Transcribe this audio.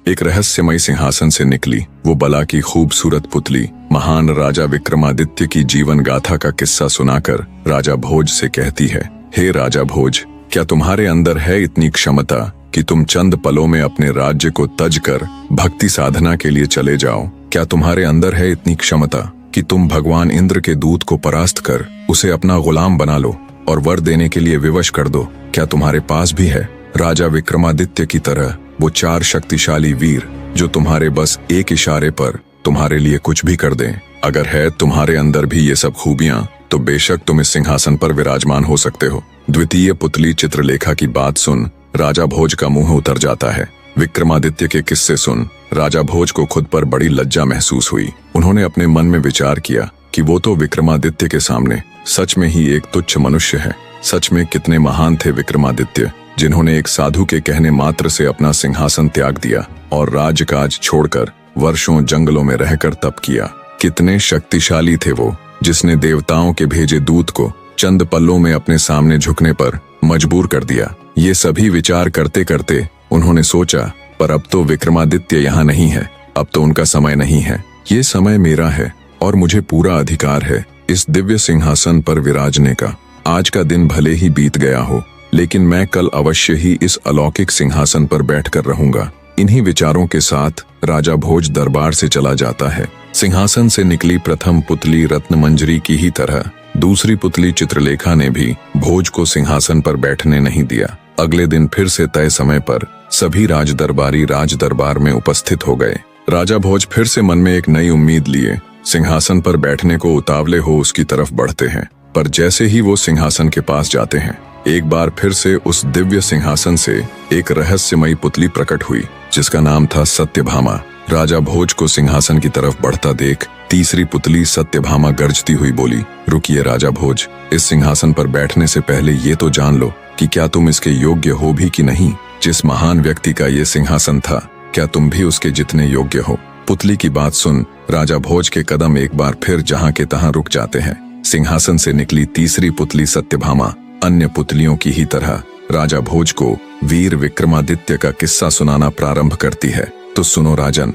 एक रहस्यमय सिंहासन से निकली वो बला की खूबसूरत पुतली महान राजा विक्रमादित्य की जीवन गाथा का किस्सा सुनाकर राजा भोज से कहती है, हे राजा भोज, क्या तुम्हारे अंदर है इतनी क्षमता कि तुम चंद पलों में अपने राज्य को तज कर भक्ति साधना के लिए चले जाओ? क्या तुम्हारे अंदर है इतनी क्षमता कि तुम भगवान इंद्र के दूत को परास्त कर उसे अपना गुलाम बना लो और वर देने के लिए विवश कर दो? क्या तुम्हारे पास भी है राजा विक्रमादित्य की तरह वो 4 शक्तिशाली वीर जो तुम्हारे बस एक इशारे पर तुम्हारे लिए कुछ भी कर दें? अगर है तुम्हारे अंदर भी ये सब खूबियां तो बेशक तुम इस सिंहासन पर विराजमान हो सकते हो। द्वितीय पुतली चित्रलेखा की बात सुन राजा भोज का मुंह उतर जाता है। विक्रमादित्य के किस्से सुन राजा भोज को खुद पर बड़ी लज्जा महसूस हुई। उन्होंने अपने मन में विचार किया कि वो तो विक्रमादित्य के सामने सच में ही एक तुच्छ मनुष्य है। सच में कितने महान थे विक्रमादित्य, जिन्होंने एक साधु के कहने मात्र से अपना सिंहासन त्याग दिया और राजकाज छोड़कर वर्षों जंगलों में रहकर तप किया। कितने शक्तिशाली थे वो, जिसने देवताओं के भेजे दूत को चंद पल्लों में अपने सामने झुकने पर मजबूर कर दिया। ये सभी विचार करते करते उन्होंने सोचा, पर अब तो विक्रमादित्य यहाँ नहीं है, अब तो उनका समय नहीं है। ये समय मेरा है और मुझे पूरा अधिकार है इस दिव्य सिंहासन पर विराजने का। आज का दिन भले ही बीत गया हो, लेकिन मैं कल अवश्य ही इस अलौकिक सिंहासन पर बैठकर रहूंगा। इन्हीं विचारों के साथ राजा भोज दरबार से चला जाता है। सिंहासन से निकली प्रथम पुतली रत्नमंजरी की ही तरह दूसरी पुतली चित्रलेखा ने भी भोज को सिंहासन पर बैठने नहीं दिया। अगले दिन फिर से तय समय पर सभी राजदरबारी राजदरबार में उपस्थित हो गए। राजा भोज फिर से मन में एक नई उम्मीद लिए सिंहासन पर बैठने को उतावले हो उसकी तरफ बढ़ते हैं। पर जैसे ही वो सिंहासन के पास जाते हैं, एक बार फिर से उस दिव्य सिंहासन से एक रहस्यमयी पुतली प्रकट हुई जिसका नाम था सत्यभामा। राजा भोज को सिंहासन की तरफ बढ़ता देख तीसरी पुतली सत्यभामा गरजती हुई बोली, रुकिए राजा भोज, इस सिंहासन पर बैठने से पहले ये तो जान लो कि क्या तुम इसके योग्य हो भी कि नहीं। जिस महान व्यक्ति का ये सिंहासन था, क्या तुम भी उसके जितने योग्य हो? पुतली की बात सुन राजा भोज के कदम एक बार फिर जहां के तहां रुक जाते हैं। सिंहासन से निकली तीसरी पुतली सत्यभामा अन्य पुतलियों की ही तरह राजा भोज को वीर विक्रमादित्य का किस्सा सुनाना प्रारंभ करती है। तो सुनो राजन,